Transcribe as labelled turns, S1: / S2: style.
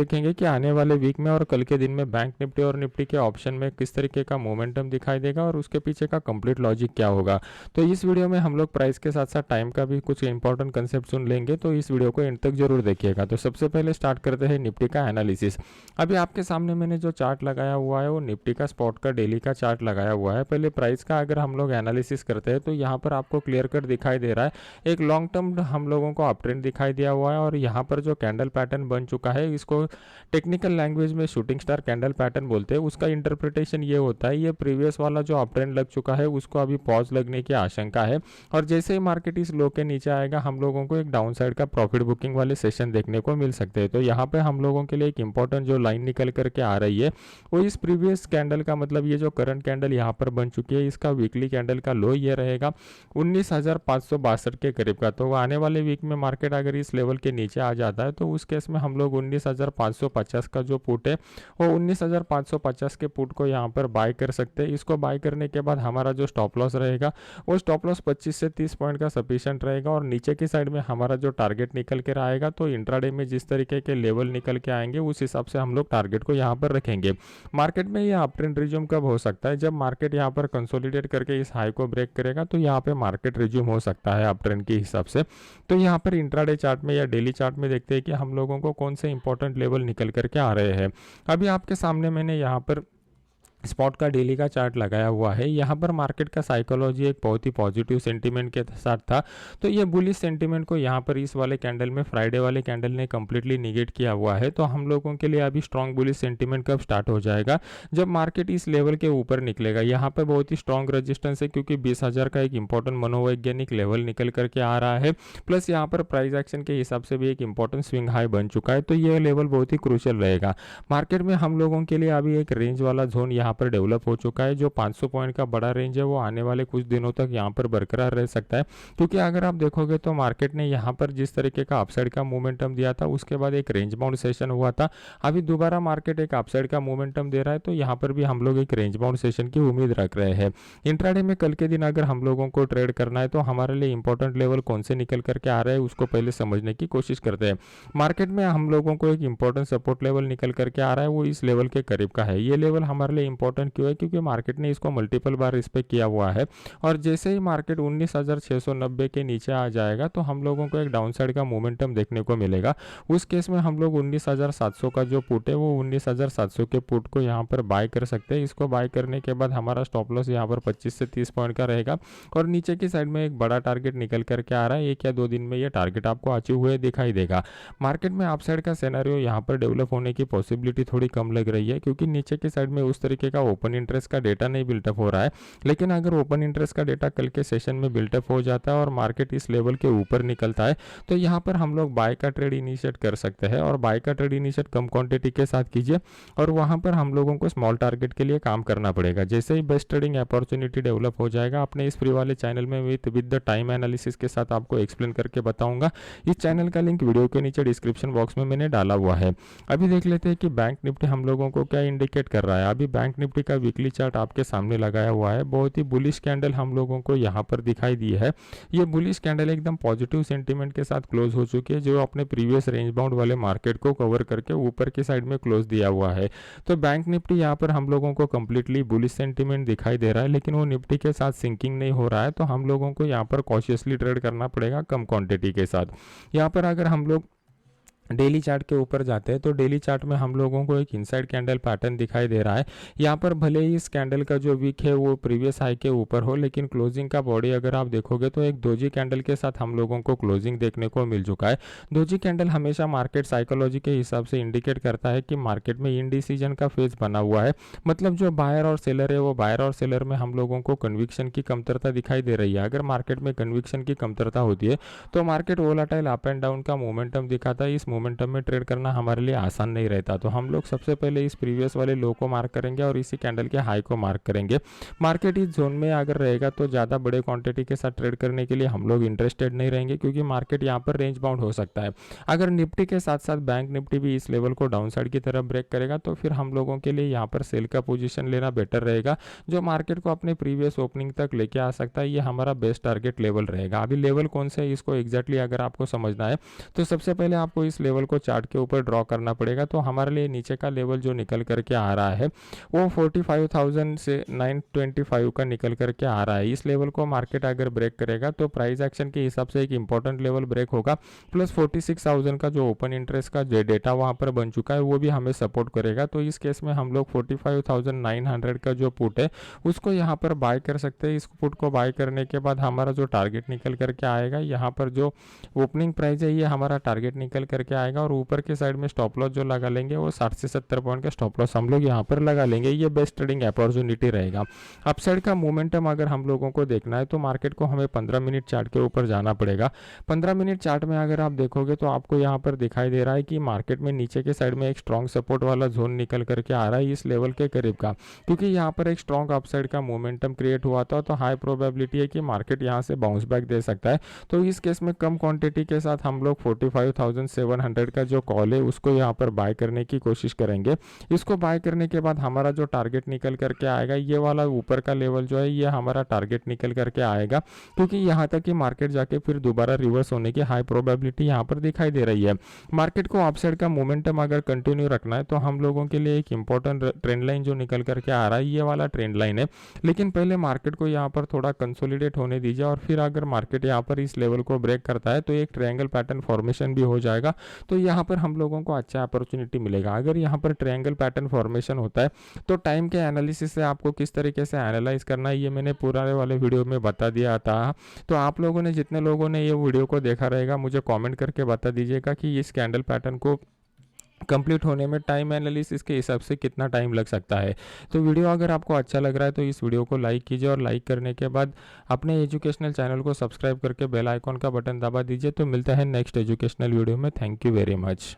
S1: देखेंगे कि आने वाले वीक में और कल के दिन में बैंक निफ्टी और निफ्टी के ऑप्शन में किस तरीके का मोमेंटम दिखाई देगा और उसके पीछे का कंप्लीट लॉजिक क्या होगा। तो इस वीडियो में हम लोग प्राइस के साथ साथ टाइम का भी कुछ इंपॉर्टेंट कंसेप्ट सुन लेंगे, तो इस वीडियो को एंड तक जरूर देखिएगा। तो सबसे पहले स्टार्ट करते हैं निफ्टी का एनालिसिस। अभी आपके सामने मैंने जो चार्ट लगाया हुआ है वो निफ्टी का स्पॉट का डेली का चार्ट लगाया हुआ है। पहले प्राइस का अगर हम लोग एनालिसिस करते हैं तो यहाँ पर आपको क्लियर कट दिखाई दे रहा है, एक लॉन्ग टर्म हम लोगों को अप ट्रेंड दिखाई दिया हुआ है और यहाँ पर जो कैंडल पैटर्न बन चुका है इसको टेक्निकल लैंग्वेज में शूटिंग स्टार कैंडल पैटर्न बोलते हैं। उसका इंटरप्रिटेशन ये होता है, ये प्रीवियस वाला जो अप ट्रेंड लग चुका है उसको अभी पॉज लगने की आशंका है और जैसे ही मार्केट इस लो के नीचे आएगा हम लोगों को एक डाउन साइड का प्रॉफिट बुकिंग वाले सेशन देखने को मिल सकते हैं। तो यहाँ पे हम लोगों के लिए एक इंपॉर्टेंट जो लाइन निकल करके आ रही है वो इस प्रीवियस कैंडल का, मतलब ये जो करंट कैंडल यहाँ पर बन चुकी है इसका वीकली कैंडल का लो ये रहेगा 19,562 के करीब का। तो आने वाले वीक में मार्केट अगर इस लेवल के नीचे आ जाता है तो उस केस में हम लोग 19,550 का जो पुट है वो 19,550 के पुट को यहाँ पर बाय कर सकते हैं। इसको बाय करने के बाद हमारा जो स्टॉप लॉस रहेगा वो स्टॉप लॉस 25 से 30 पॉइंट का सफिशिएंट रहेगा और नीचे की साइड में हमारा जो टारगेट निकल कर आएगा तो इंट्राडे में जिस तरीके के लेवल निकल के आएंगे उस हिसाब से हम लोग टारगेट को यहाँ पर रखेंगे। मार्केट में ये अप ट्रेंड रिज्यूम कब हो सकता है, जब मार्केट यहाँ पर कंसोलिडेट करके इस हाई को ब्रेक करेगा तो यहाँ पे मार्केट रिज्यूम हो सकता है अप ट्रेंड के हिसाब से। तो यहाँ पर इंट्राडे चार्ट में या डेली चार्ट में देखते हैं कि हम लोगों को कौन से इंपॉर्टेंट लेवल निकल करके आ रहे हैं। अभी आपके सामने मैंने यहाँ पर स्पॉट का डेली का चार्ट लगाया हुआ है। यहाँ पर मार्केट का साइकोलॉजी एक बहुत ही पॉजिटिव सेंटीमेंट के साथ था, तो ये बुलिश सेंटीमेंट को यहाँ पर इस वाले कैंडल में, फ्राइडे वाले कैंडल ने कंप्लीटली निगेट किया हुआ है। तो हम लोगों के लिए अभी स्ट्रॉन्ग बुलिश सेंटीमेंट कब स्टार्ट हो जाएगा, जब मार्केट इस लेवल के ऊपर निकलेगा। यहाँ पर बहुत ही स्ट्रॉन्ग रजिस्टेंस है क्योंकि 20,000 का एक इंपॉर्टेंट मनोवैज्ञानिक लेवल निकल करके आ रहा है, प्लस यहाँ पर प्राइस एक्शन के हिसाब से भी एक इंपॉर्टेंट स्विंग हाई बन चुका है। तो ये लेवल बहुत ही क्रूशियल रहेगा मार्केट में हम लोगों के लिए। अभी एक रेंज वाला जोन यहाँ पर डेवलप हो चुका है, जो 500 पॉइंट का बड़ा रेंज है वो आने वाले कुछ दिनों तक यहाँ पर बरकरार रह सकता है। क्योंकि अगर आप देखोगे तो मार्केट ने यहाँ पर जिस तरीके का अपसाइड का मोमेंटम दिया था उसके बाद एक रेंज बाउंड सेशन हुआ था, अभी दोबारा मार्केट एक अपसाइड का मोमेंटम दे रहा है, तो यहाँ पर भी हम लोग एक रेंज बाउंड सेशन की उम्मीद रख रहे हैं। इंट्राडे में कल के दिन अगर हम लोगों को ट्रेड करना है तो हमारे लिए इंपॉर्टेंट लेवल कौन से निकल करके आ रहे हैं उसको पहले समझने की कोशिश करते हैं। मार्केट में हम लोगों को एक इंपॉर्टेंट सपोर्ट लेवल निकल करके आ रहा है, वो इस लेवल के करीब का है। ये लेवल हमारे लिए इंपॉर्टेंट क्यों है, क्योंकि मार्केट ने इसको मल्टीपल बार रिस्पेक्ट किया हुआ है और जैसे ही मार्केट 19,690 के नीचे आ जाएगा तो हम लोगों को एक डाउन साइड का मोमेंटम देखने को मिलेगा। उस केस में हम लोग 19,700 का जो पुट है वो 19,700 के पुट को यहाँ पर बाय कर सकते हैं। इसको बाय करने के बाद हमारा स्टॉप लॉस यहाँ पर 25 से 30 पॉइंट का रहेगा और नीचे की साइड में एक बड़ा टारगेट निकल करके आ रहा है। 1 या 2 दिन में ये टारगेट आपको अचीव हुए दिखाई देगा। मार्केट में अपसाइड का सिनेरियो यहाँ पर डेवलप होने की पॉसिबिलिटी थोड़ी कम लग रही है क्योंकि नीचे की साइड में उस तरीके का ओपन इंटरेस्ट का डेटा नहीं बिल्टअप हो रहा है। लेकिन अगर ओपन इंटरेस्ट का डेटा कल के सेशन में बिल्टअप हो जाता है और मार्केट इस लेवल के ऊपर निकलता है तो यहाँ पर हम लोग बाय का ट्रेड इनिशिएट कर सकते हैं और बाय का ट्रेड इनिशिएट कम क्वांटिटी के साथ कीजिए और वहाँ पर हम लोगों को स्मॉल टारगेट के लिए काम करना पड़ेगा। जैसे ही बेस्ट ट्रेडिंग अपॉर्चुनिटी डेवलप हो जाएगा अपने इस फ्री वाले चैनल में विद द टाइम एनालिसिस के साथ आपको एक्सप्लेन करके बताऊंगा। इस चैनल का लिंक वीडियो के नीचे डिस्क्रिप्शन बॉक्स में मैंने डाला हुआ है। अभी देख लेते हैं कि बैंक निफ्टी हम लोगों को क्या इंडिकेट कर रहा है। अभी बैंक निफ्टी का वीकली चार्ट आपके सामने लगाया हुआ है। बहुत ही बुलिश कैंडल हम लोगों को यहाँ पर दिखाई दी है। ये बुलिश कैंडल एकदम पॉजिटिव सेंटीमेंट के साथ क्लोज हो चुकी है, जो अपने प्रीवियस रेंज बाउंड वाले मार्केट को कवर करके ऊपर की साइड में क्लोज दिया हुआ है। तो बैंक निफ्टी यहाँ पर हम लोगों को कंप्लीटली बुलिश सेंटीमेंट दिखाई दे रहा है, लेकिन वो निफ्टी के साथ सिंकिंग नहीं हो रहा है। तो हम लोगों को यहाँ पर कॉशियसली ट्रेड करना पड़ेगा कम क्वांटिटी के साथ। यहाँ पर अगर हम लोग डेली चार्ट के ऊपर जाते हैं तो डेली चार्ट में हम लोगों को एक इनसाइड कैंडल पैटर्न दिखाई दे रहा है। यहाँ पर भले ही इस कैंडल का जो वीक है वो प्रीवियस हाई के ऊपर हो, लेकिन क्लोजिंग का बॉडी अगर आप देखोगे तो एक दोजी कैंडल के साथ हम लोगों को क्लोजिंग देखने को मिल चुका है। दोजी कैंडल हमेशा मार्केट साइकोलॉजी के हिसाब से इंडिकेट करता है कि मार्केट में इनडिसीजन का फेज बना हुआ है, मतलब जो बायर और सेलर है वो बायर और सेलर में हम लोगों को कन्विक्शन की कमतरता दिखाई दे रही है। अगर मार्केट में कन्विक्शन की कमतरता होती है तो market volatile up and down का मोमेंटम दिखाता है। इस मोमेंटम में ट्रेड करना हमारे लिए आसान नहीं रहता। तो हम लोग सबसे पहले इस प्रीवियस वाले लो को मार्क करेंगे और इसी कैंडल के हाई को मार्क करेंगे। मार्केट इस जोन में अगर रहेगा तो ज़्यादा बड़े क्वांटिटी के साथ ट्रेड करने के लिए हम लोग इंटरेस्टेड नहीं रहेंगे, क्योंकि मार्केट यहाँ पर रेंज बाउंड हो सकता है। अगर निफ्टी के साथ साथ बैंक निफ्टी भी इस लेवल को डाउन साइड की तरफ ब्रेक करेगा तो फिर हम लोगों के लिए यहाँ पर सेल का पोजीशन लेना बेटर रहेगा, जो मार्केट को अपने प्रीवियस ओपनिंग तक लेके आ सकता है। ये हमारा बेस्ट टारगेट लेवल रहेगा। अभी लेवल कौन सा है इसको एग्जैक्टली अगर आपको समझना है तो सबसे पहले आपको इस लेवल को चार्ट के ऊपर ड्रॉ करना पड़ेगा। तो हमारे लिए नीचे का लेवल जो निकल करके आ रहा है वो 45,000 से 925 का निकल करके आ रहा है। इस लेवल को मार्केट अगर ब्रेक करेगा तो प्राइस एक्शन के हिसाब से एक इंपॉर्टेंट लेवल ब्रेक होगा, प्लस 46,000 का जो ओपन इंटरेस्ट का डेटा वहां पर बन चुका है वो भी हमें सपोर्ट करेगा। तो इस केस में हम लोग 45,900 का जो पुट है उसको यहाँ पर बाय कर सकते हैं। इस पुट को बाय करने के बाद हमारा जो टारगेट निकल करके आएगा, यहाँ पर जो ओपनिंग प्राइस है ये हमारा टारगेट निकल करके आएगा और ऊपर के साइड में स्टॉप लॉस जो लगा लेंगे वो 60 से 70 पॉइंट का स्टॉप लॉस हम लोग यहाँ पर लगा लेंगे। ये बेस्ट ट्रेडिंग अपॉर्चुनिटी रहेगा। अपसाइड का मोमेंटम अगर हम लोगों को देखना है तो मार्केट को हमें 15 मिनट चार्ट के ऊपर जाना पड़ेगा। 15 मिनट चार्ट में अगर आप देखोगे तो आपको यहाँ पर दिखाई दे रहा है कि मार्केट में नीचे के साइड में एक स्ट्रॉन्ग सपोर्ट वाला जोन निकल करके आ रहा है इस लेवल के करीब का, क्योंकि यहाँ पर एक स्ट्रॉन्ग अपसाइड का मोमेंटम क्रिएट हुआ था। तो हाई प्रोबेबिलिटी है कि मार्केट यहाँ से बाउंस बैक दे सकता है। तो इस केस में कम क्वांटिटी के साथ हम लोग 45,700 का जो कॉल है उसको यहाँ पर बाय करने की कोशिश करेंगे। इसको बाय करने के बाद हमारा जो टारगेट निकल करके आएगा, ये वाला ऊपर का लेवल जो है ये हमारा टारगेट निकल करके आएगा, क्योंकि यहाँ तक कि मार्केट जाके फिर दोबारा रिवर्स होने की हाई प्रोबेबिलिटी यहाँ पर दिखाई दे रही है। मार्केट को अपसाइड का मोमेंटम अगर कंटिन्यू रखना है तो हम लोगों के लिए एक इंपॉर्टेंट ट्रेंड लाइन जो निकल करके आ रहा है ये वाला ट्रेंड लाइन है। लेकिन पहले मार्केट को यहाँ पर थोड़ा कंसोलिडेट होने दीजिए और फिर अगर मार्केट यहाँ पर इस लेवल को ब्रेक करता है तो एक ट्रायंगल पैटर्न फॉर्मेशन भी हो जाएगा। तो यहाँ पर हम लोगों को अच्छा अपॉर्चुनिटी मिलेगा। अगर यहाँ पर ट्रायंगल पैटर्न फॉर्मेशन होता है तो टाइम के एनालिसिस से आपको किस तरीके से एनालाइज करना है ये मैंने पुराने वाले वीडियो में बता दिया था। तो आप लोगों ने, जितने लोगों ने ये वीडियो को देखा रहेगा, मुझे कमेंट करके बता दीजिएगा कि इस कैंडल पैटर्न को कंप्लीट होने में टाइम एनालिसिस के हिसाब से कितना टाइम लग सकता है। तो वीडियो अगर आपको अच्छा लग रहा है तो इस वीडियो को लाइक कीजिए और लाइक करने के बाद अपने एजुकेशनल चैनल को सब्सक्राइब करके बेल आइकॉन का बटन दबा दीजिए। तो मिलता है नेक्स्ट एजुकेशनल वीडियो में। Thank you very much.